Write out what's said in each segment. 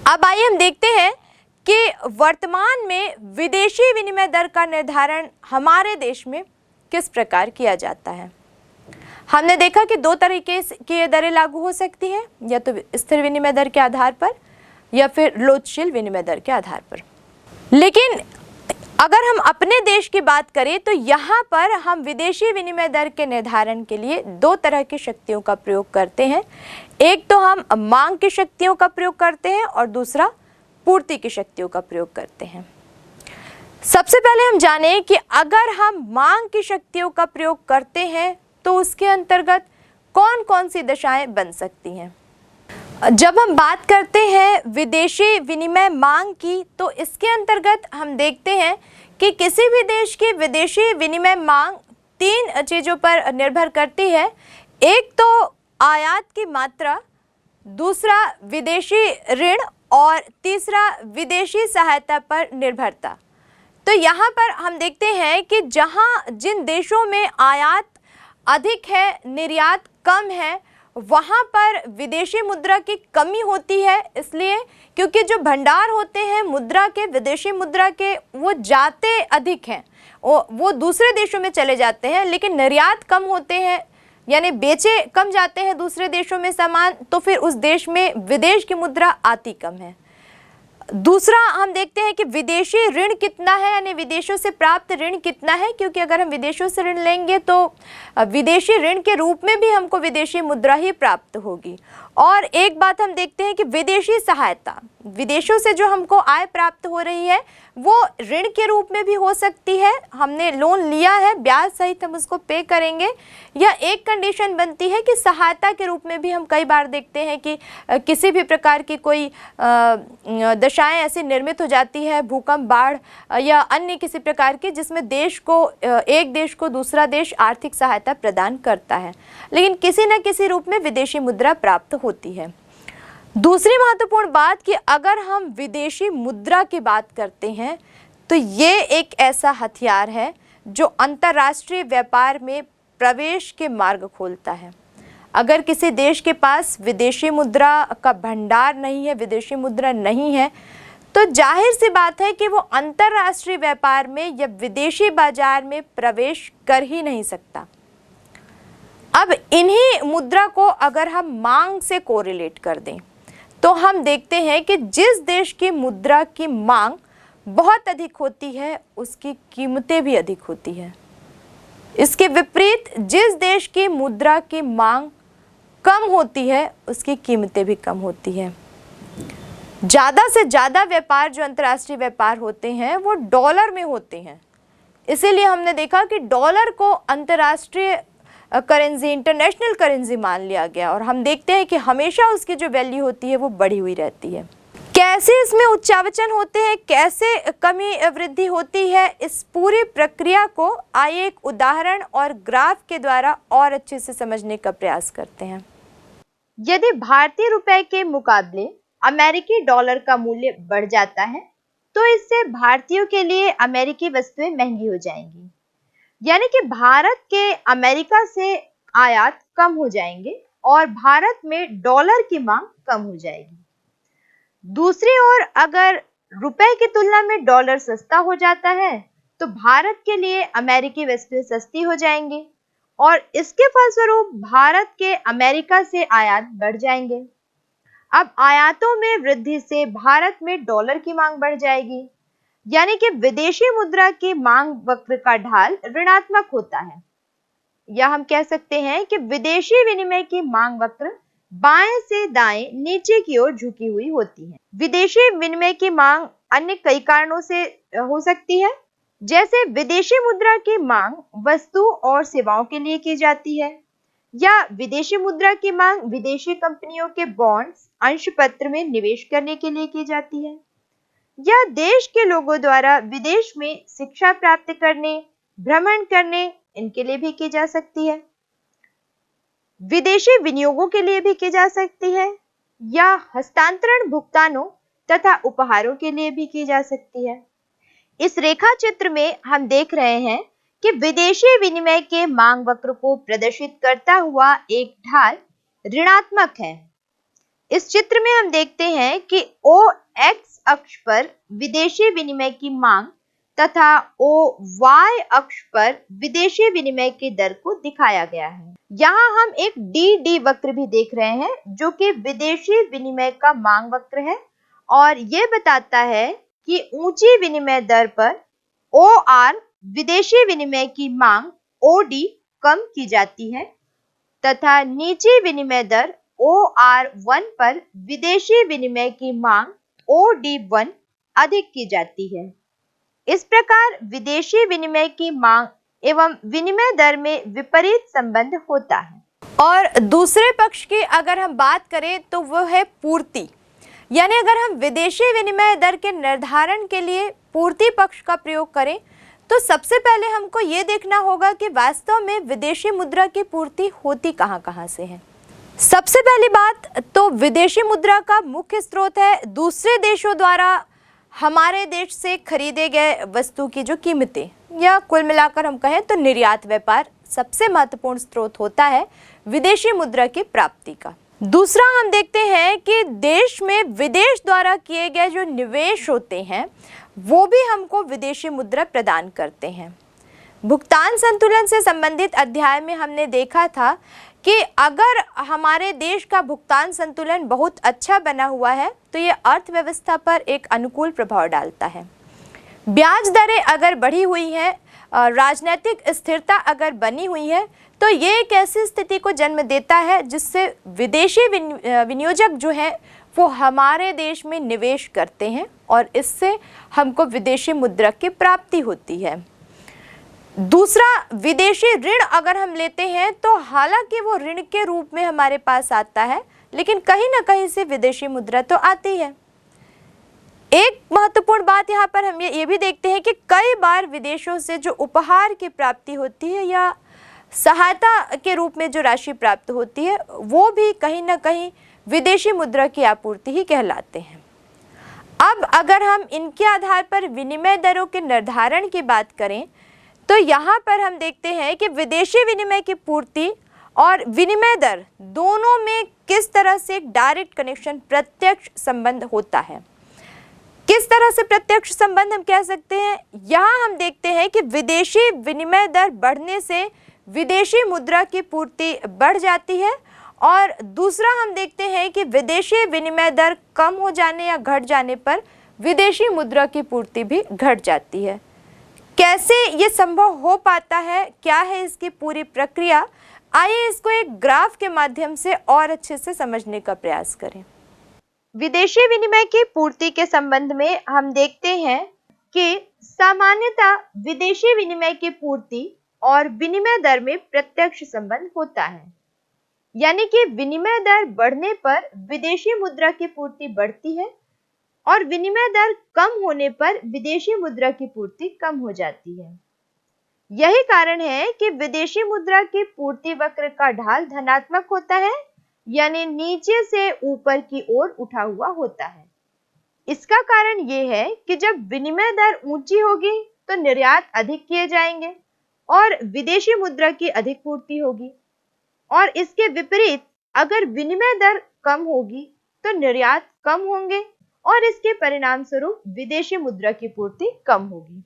अब आइए हम देखते हैं कि वर्तमान में विदेशी विनिमय दर का निर्धारण हमारे देश में किस प्रकार किया जाता है। हमने देखा कि दो तरीके की ये दरें लागू हो सकती हैं, या तो स्थिर विनिमय दर के आधार पर या फिर लोचशील विनिमय दर के आधार पर। लेकिन अगर हम अपने देश की बात करें तो यहाँ पर हम विदेशी विनिमय दर के निर्धारण के लिए दो तरह की शक्तियों का प्रयोग करते हैं। एक तो हम मांग की शक्तियों का प्रयोग करते हैं और दूसरा पूर्ति की शक्तियों का प्रयोग करते हैं। सबसे पहले हम जानें कि अगर हम मांग की शक्तियों का प्रयोग करते हैं तो उसके अंतर्गत कौन कौन सी दशाएं बन सकती हैं। जब हम बात करते हैं विदेशी विनिमय मांग की, तो इसके अंतर्गत हम देखते हैं कि किसी भी देश की विदेशी विनिमय मांग तीन चीज़ों पर निर्भर करती है। एक तो आयात की मात्रा, दूसरा विदेशी ऋण और तीसरा विदेशी सहायता पर निर्भरता। तो यहाँ पर हम देखते हैं कि जिन देशों में आयात अधिक है, निर्यात कम है, वहाँ पर विदेशी मुद्रा की कमी होती है। इसलिए क्योंकि जो भंडार होते हैं मुद्रा के, विदेशी मुद्रा के, वो जाते अधिक हैं, वो दूसरे देशों में चले जाते हैं, लेकिन निर्यात कम होते हैं, यानी बेचे कम जाते हैं दूसरे देशों में सामान, तो फिर उस देश में विदेश की मुद्रा आती कम है। दूसरा हम देखते हैं कि विदेशी ऋण कितना है, यानी विदेशों से प्राप्त ऋण कितना है, क्योंकि अगर हम विदेशों से ऋण लेंगे तो विदेशी ऋण के रूप में भी हमको विदेशी मुद्रा ही प्राप्त होगी। और एक बात हम देखते हैं कि विदेशी सहायता, विदेशों से जो हमको आय प्राप्त हो रही है वो ऋण के रूप में भी हो सकती है। हमने लोन लिया है, ब्याज सहित हम उसको पे करेंगे, या एक कंडीशन बनती है कि सहायता के रूप में भी हम कई बार देखते हैं कि किसी भी प्रकार की कोई दशाएं ऐसी निर्मित हो जाती है, भूकंप, बाढ़ या अन्य किसी प्रकार की, जिसमें एक देश को दूसरा देश आर्थिक सहायता प्रदान करता है, लेकिन किसी न किसी रूप में विदेशी मुद्रा प्राप्त होती है। दूसरी महत्वपूर्ण बात कि अगर हम विदेशी मुद्रा की बात करते हैं तो ये एक ऐसा हथियार है जो अंतर्राष्ट्रीय व्यापार में प्रवेश के मार्ग खोलता है। अगर किसी देश के पास विदेशी मुद्रा का भंडार नहीं है, विदेशी मुद्रा नहीं है, तो जाहिर सी बात है कि वो अंतर्राष्ट्रीय व्यापार में या विदेशी बाजार में प्रवेश कर ही नहीं सकता। अब इन्हीं मुद्रा को अगर हम मांग से कोरिलेट कर दें तो हम देखते हैं कि जिस देश की मुद्रा की मांग बहुत अधिक होती है उसकी कीमतें भी अधिक होती है। इसके विपरीत जिस देश की मुद्रा की मांग कम होती है उसकी कीमतें भी कम होती है। ज़्यादा से ज़्यादा व्यापार जो अंतर्राष्ट्रीय व्यापार होते हैं वो डॉलर में होते हैं, इसीलिए हमने देखा कि डॉलर को अंतर्राष्ट्रीय करेंसी, इंटरनेशनल करेंसी मान लिया गया, और हम देखते हैं कि हमेशा उसकी जो वैल्यू होती है वो बढ़ी हुई रहती है। कैसे इसमें उच्चावचन होते हैं, कैसे कमी वृद्धि होती है, इस पूरी प्रक्रिया को आइए एक उदाहरण और ग्राफ के द्वारा और अच्छे से समझने का प्रयास करते हैं। यदि भारतीय रुपए के मुकाबले अमेरिकी डॉलर का मूल्य बढ़ जाता है तो इससे भारतीयों के लिए अमेरिकी वस्तुएं महंगी हो जाएंगी, यानी कि भारत के अमेरिका से आयात कम हो जाएंगे और भारत में डॉलर की मांग कम हो जाएगी। दूसरी ओर अगर रुपए की तुलना में डॉलर सस्ता हो जाता है तो भारत के लिए अमेरिकी वस्तुएं सस्ती हो जाएंगी और इसके फलस्वरूप भारत के अमेरिका से आयात बढ़ जाएंगे। अब आयातों में वृद्धि से भारत में डॉलर की मांग बढ़ जाएगी, यानी कि विदेशी मुद्रा की मांग वक्र का ढाल ऋणात्मक होता है, या हम कह सकते हैं कि विदेशी विनिमय की मांग वक्र बाएं से दाएं नीचे की ओर झुकी हुई होती है। विदेशी विनिमय की मांग अन्य कई कारणों से हो सकती है, जैसे विदेशी मुद्रा की मांग वस्तु और सेवाओं के लिए की जाती है, या विदेशी मुद्रा की मांग विदेशी कंपनियों के बॉन्ड्स, अंशपत्र में निवेश करने के लिए की जाती है, या देश के लोगों द्वारा विदेश में शिक्षा प्राप्त करने, भ्रमण करने, इनके लिए भी की जा सकती है। विदेशी विनियोगों के लिए भी की जा सकती है, या हस्तांतरण भुगतानों तथा उपहारों के लिए भी की जा सकती है। इस रेखा चित्र में हम देख रहे हैं कि विदेशी विनिमय के मांग वक्र को प्रदर्शित करता हुआ एक ढाल ऋणात्मक है, इस चित्र में हम देखते हैं कि ओ एक्स अक्ष पर विदेशी विनिमय की मांग तथा ओ वाई अक्ष पर विदेशी विनिमय की दर को दिखाया गया है। यहाँ हम एक डी डी वक्र भी देख रहे हैं जो कि विदेशी विनिमय का मांग वक्र है और ये बताता है कि ऊंची विनिमय दर पर ओ आर विदेशी विनिमय की मांग ओ डी कम की जाती है तथा नीची विनिमय दर OR1 पर विदेशी विनिमय की मांग OD1 अधिक की जाती है। इस प्रकार विदेशी विनिमय की मांग एवं विनिमय दर में विपरीत संबंध होता है। और दूसरे पक्ष की अगर हम बात करें तो वह है पूर्ति, यानी अगर हम विदेशी विनिमय दर के निर्धारण के लिए पूर्ति पक्ष का प्रयोग करें तो सबसे पहले हमको ये देखना होगा कि वास्तव में विदेशी मुद्रा की पूर्ति होती कहाँ से है। सबसे पहली बात तो विदेशी मुद्रा का मुख्य स्रोत है दूसरे देशों द्वारा हमारे देश से खरीदे गए वस्तु की जो कीमतें, या कुल मिलाकर हम कहें तो निर्यात व्यापार सबसे महत्वपूर्ण स्रोत होता है विदेशी मुद्रा की प्राप्ति का। दूसरा हम देखते हैं कि देश में विदेश द्वारा किए गए जो निवेश होते हैं वो भी हमको विदेशी मुद्रा प्रदान करते हैं। भुगतान संतुलन से संबंधित अध्याय में हमने देखा था कि अगर हमारे देश का भुगतान संतुलन बहुत अच्छा बना हुआ है तो ये अर्थव्यवस्था पर एक अनुकूल प्रभाव डालता है। ब्याज दरें अगर बढ़ी हुई हैं, राजनीतिक स्थिरता अगर बनी हुई है तो ये एक ऐसी स्थिति को जन्म देता है जिससे विदेशी विनियोजक जो हैं वो हमारे देश में निवेश करते हैं और इससे हमको विदेशी मुद्रा की प्राप्ति होती है। दूसरा, विदेशी ऋण अगर हम लेते हैं तो हालांकि वो ऋण के रूप में हमारे पास आता है लेकिन कहीं ना कहीं से विदेशी मुद्रा तो आती है। एक महत्वपूर्ण बात यहाँ पर हम ये भी देखते हैं कि कई बार विदेशों से जो उपहार की प्राप्ति होती है या सहायता के रूप में जो राशि प्राप्त होती है वो भी कहीं ना कहीं विदेशी मुद्रा की आपूर्ति ही कहलाते हैं। अब अगर हम इनके आधार पर विनिमय दरों के निर्धारण की बात करें तो यहाँ पर हम देखते हैं कि विदेशी विनिमय की पूर्ति और विनिमय दर दोनों में किस तरह से एक डायरेक्ट कनेक्शन, प्रत्यक्ष संबंध होता है। किस तरह से प्रत्यक्ष संबंध हम कह सकते हैं, यहाँ हम देखते हैं कि विदेशी विनिमय दर बढ़ने से विदेशी मुद्रा की पूर्ति बढ़ जाती है और दूसरा हम देखते हैं कि विदेशी विनिमय दर कम हो जाने या घट जाने पर विदेशी मुद्रा की पूर्ति भी घट जाती है। कैसे ये संभव हो पाता है, क्या है इसकी पूरी प्रक्रिया, आइए इसको एक ग्राफ के माध्यम से और अच्छे से समझने का प्रयास करें। विदेशी विनिमय की पूर्ति के संबंध में हम देखते हैं कि सामान्यतः विदेशी विनिमय की पूर्ति और विनिमय दर में प्रत्यक्ष संबंध होता है, यानी कि विनिमय दर बढ़ने पर विदेशी मुद्रा की पूर्ति बढ़ती है और विनिमय दर कम होने पर विदेशी मुद्रा की पूर्ति कम हो जाती है। यही कारण है कि विदेशी मुद्रा की पूर्ति वक्र का ढाल धनात्मक होता है, यानी नीचे से ऊपर की ओर उठा हुआ होता है। इसका कारण ये है कि जब विनिमय दर ऊंची होगी तो निर्यात अधिक किए जाएंगे और विदेशी मुद्रा की अधिक पूर्ति होगी, और इसके विपरीत अगर विनिमय दर कम होगी तो निर्यात कम होंगे और इसके परिणाम स्वरूप विदेशी मुद्रा की पूर्ति कम होगी।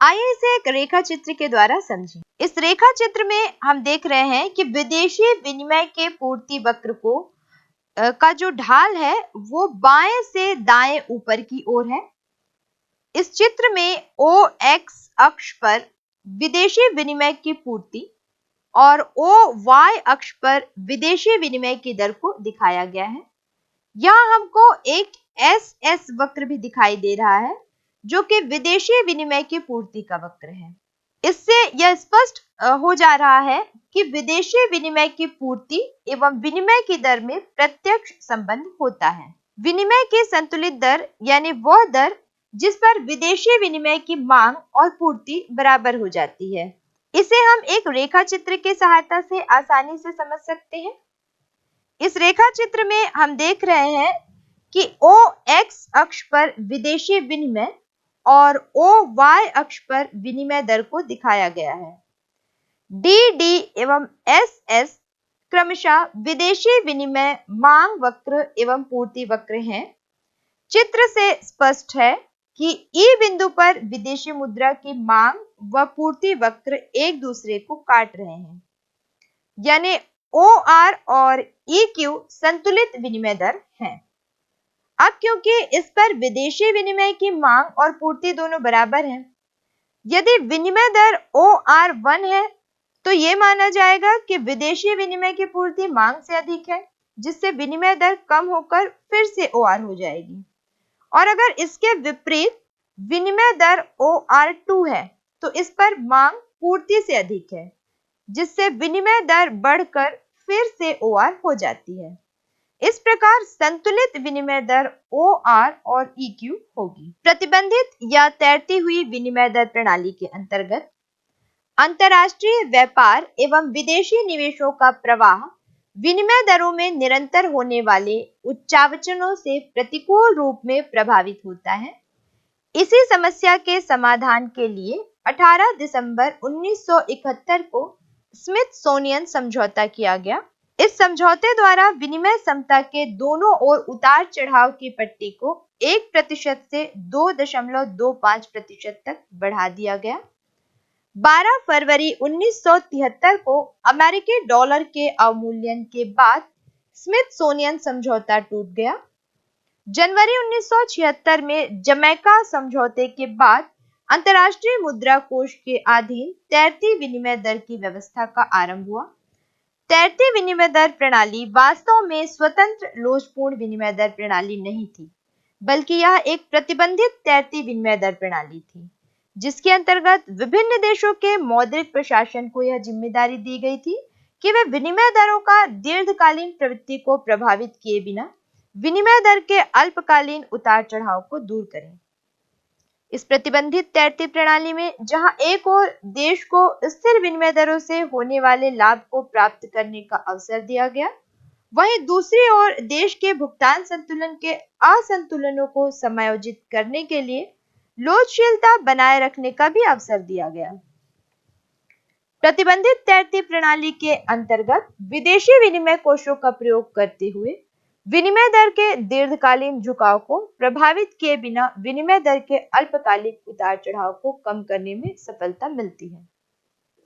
आइए इसे एक रेखा चित्र के द्वारा समझें। इस रेखा चित्र में हम देख रहे हैं कि विदेशी विनिमय के पूर्ति वक्र को का जो ढाल है वो बाएं से दाएं ऊपर की ओर है। इस चित्र में ओ एक्स अक्ष पर विदेशी विनिमय की पूर्ति और ओ वाई अक्ष पर विदेशी विनिमय की दर को दिखाया गया है। यहाँ हमको एक एस एस वक्र भी दिखाई दे रहा है जो कि विदेशी विनिमय की पूर्ति का वक्र है। इससे यह स्पष्ट हो जा रहा है कि विदेशी विनिमय की पूर्ति एवं विनिमय की दर में प्रत्यक्ष संबंध होता है। विनिमय की संतुलित दर यानी वह दर जिस पर विदेशी विनिमय की मांग और पूर्ति बराबर हो जाती है, इसे हम एक रेखा चित्र की सहायता से आसानी से समझ सकते हैं। इस रेखा चित्र में हम देख रहे हैं कि ओ एक्स अक्ष पर विदेशी विनिमय और ओ वाई अक्ष पर विनिमय दर को दिखाया गया है। डी डी एवं एस एस क्रमशः विदेशी विनिमय मांग वक्र एवं पूर्ति वक्र हैं। चित्र से स्पष्ट है कि ई बिंदु पर विदेशी मुद्रा की मांग व पूर्ति वक्र एक दूसरे को काट रहे हैं, यानी OR और EQ संतुलित विनिमय दर हैं। अब क्योंकि इस पर विदेशी विनिमय की मांग और पूर्ति दोनों बराबर हैं, यदि विनिमय दर OR 1 है तो ये माना जाएगा कि विदेशी विनिमय की पूर्ति मांग से अधिक है, जिससे विनिमय दर कम होकर फिर से OR हो जाएगी। और अगर इसके विपरीत विनिमय दर OR 2 है तो इस पर मांग पूर्ति से अधिक है, जिससे विनिमय दर बढ़कर फिर से OR हो जाती है। इस प्रकार संतुलित विनिमय दर OR और EQ होगी। प्रतिबंधित या तैरती हुई विनिमय दर प्रणाली के अंतर्गत अंतर्राष्ट्रीय व्यापार एवं विदेशी निवेशों का प्रवाह विनिमय दरों में निरंतर होने वाले उच्चावचनों से प्रतिकूल रूप में प्रभावित होता है। इसी समस्या के समाधान के लिए 18 दिसंबर 1971 को स्मिथसोनियन समझौता किया गया। इस समझौते द्वारा विनिमय समता के दोनों ओर उतार चढ़ाव की पट्टी को 1% से 2.25% तक बढ़ा दिया गया। 12 फरवरी 1973 को अमेरिकी डॉलर के अवमूल्यन के बाद स्मिथसोनियन समझौता टूट गया। जनवरी 1976 में जमैका समझौते के बाद अंतर्राष्ट्रीय मुद्रा कोष के अधीन तैरती विनिमय दर की व्यवस्था का आरंभ हुआ। तैरती विनिमय दर प्रणाली वास्तव में स्वतंत्र लोचपूर्ण विनिमय दर प्रणाली नहीं थी, बल्कि यह एक प्रतिबंधित तैरती विनिमय दर प्रणाली थी, जिसके अंतर्गत विभिन्न देशों के मौद्रिक प्रशासन को यह जिम्मेदारी दी गई थी कि वे विनिमय दरों का दीर्घकालीन प्रवृत्ति को प्रभावित किए बिना विनिमय दर के अल्पकालीन उतार चढ़ाव को दूर करें। इस प्रतिबंधित तैरती प्रणाली में जहां एक ओर देश को स्थिर विनिमय दरों से होने वाले लाभ को प्राप्त करने का अवसर दिया गया, वहीं दूसरी ओर देश के भुगतान संतुलन के असंतुलनों को समायोजित करने के लिए लोचशीलता बनाए रखने का भी अवसर दिया गया। प्रतिबंधित तैरती प्रणाली के अंतर्गत विदेशी विनिमय कोषों का प्रयोग करते हुए विनिमय दर के दीर्घकालीन झुकाव को प्रभावित किए बिना विनिमय दर के अल्पकालिक उतार चढ़ाव को कम करने में सफलता मिलती है।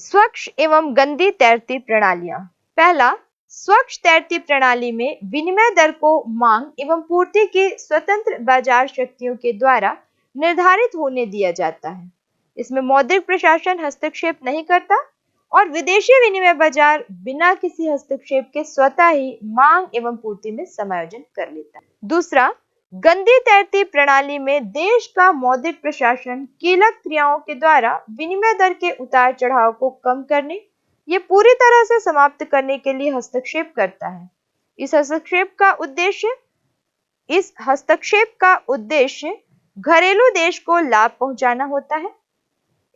स्वच्छ एवं गंदी तैरती प्रणालियां। पहला, स्वच्छ तैरती प्रणाली में विनिमय दर को मांग एवं पूर्ति की स्वतंत्र बाजार शक्तियों के द्वारा निर्धारित होने दिया जाता है। इसमें मौद्रिक प्रशासन हस्तक्षेप नहीं करता और विदेशी विनिमय बाजार बिना किसी हस्तक्षेप के स्वतः ही मांग एवं पूर्ति में समायोजन कर लेता है। दूसरा, गंदी तैरती प्रणाली में देश का मौद्रिक प्रशासन कीलक क्रियाओं के द्वारा विनिमय दर के उतार चढ़ाव को कम करने या पूरी तरह से समाप्त करने के लिए हस्तक्षेप करता है। इस हस्तक्षेप का उद्देश्य घरेलू देश को लाभ पहुंचाना होता है।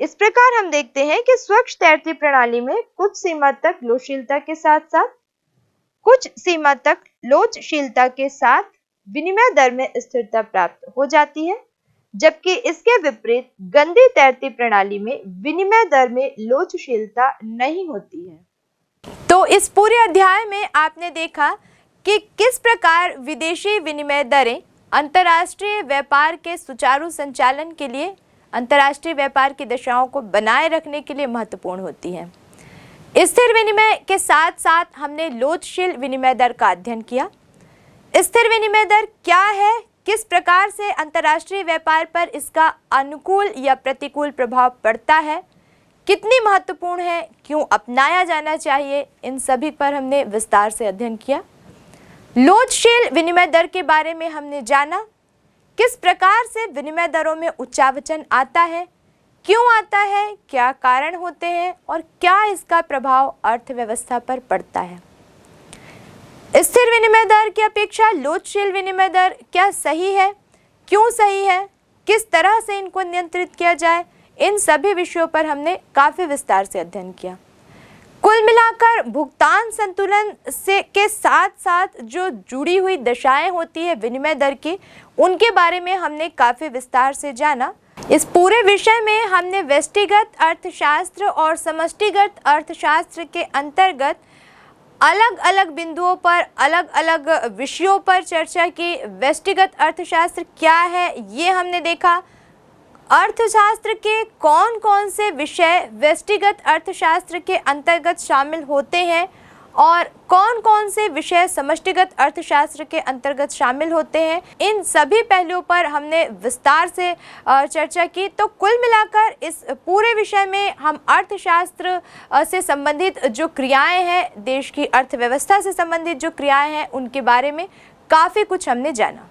इस प्रकार हम देखते हैं कि स्वच्छ तैरती प्रणाली में कुछ सीमा तक लोचशीलता के साथ विनिमय दर में स्थिरता प्राप्त हो जाती है, जबकि इसके विपरीत गंदी तैरती प्रणाली में विनिमय दर में लोचशीलता नहीं होती है। तो इस पूरे अध्याय में आपने देखा कि किस प्रकार विदेशी विनिमय दरें अंतर्राष्ट्रीय व्यापार के सुचारू संचालन के लिए, अंतर्राष्ट्रीय व्यापार की दशाओं को बनाए रखने के लिए महत्वपूर्ण होती हैं। स्थिर विनिमय के साथ साथ हमने लोचशील विनिमय दर का अध्ययन किया। स्थिर विनिमय दर क्या है, किस प्रकार से अंतर्राष्ट्रीय व्यापार पर इसका अनुकूल या प्रतिकूल प्रभाव पड़ता है, कितनी महत्वपूर्ण है, क्यों अपनाया जाना चाहिए, इन सभी पर हमने विस्तार से अध्ययन किया। लोचशील विनिमय दर के बारे में हमने जाना, किस प्रकार से विनिमय दरों में उच्चावचन आता है, क्यों आता है, क्या कारण होते हैं और क्या इसका प्रभाव अर्थव्यवस्था पर पड़ता है। स्थिर विनिमय दर की अपेक्षा लोचशील विनिमय दर क्या सही है, क्यों सही है, किस तरह से इनको नियंत्रित किया जाए, इन सभी विषयों पर हमने काफी विस्तार से अध्ययन किया। कुल मिलाकर भुगतान संतुलन के साथ साथ जो जुड़ी हुई दशाएं होती है विनिमय दर की, उनके बारे में हमने काफी विस्तार से जाना। इस पूरे विषय में हमने व्यष्टिगत अर्थशास्त्र और समष्टिगत अर्थशास्त्र के अंतर्गत अलग अलग बिंदुओं पर अलग अलग विषयों पर चर्चा की। व्यष्टिगत अर्थशास्त्र क्या है ये हमने देखा। अर्थशास्त्र के कौन कौन से विषय व्यष्टिगत अर्थशास्त्र के अंतर्गत शामिल होते हैं और कौन कौन से विषय समष्टिगत अर्थशास्त्र के अंतर्गत शामिल होते हैं, इन सभी पहलुओं पर हमने विस्तार से चर्चा की। तो कुल मिलाकर इस पूरे विषय में हम अर्थशास्त्र से संबंधित जो क्रियाएं हैं, देश की अर्थव्यवस्था से संबंधित जो क्रियाएं हैं, उनके बारे में काफ़ी कुछ हमने जाना।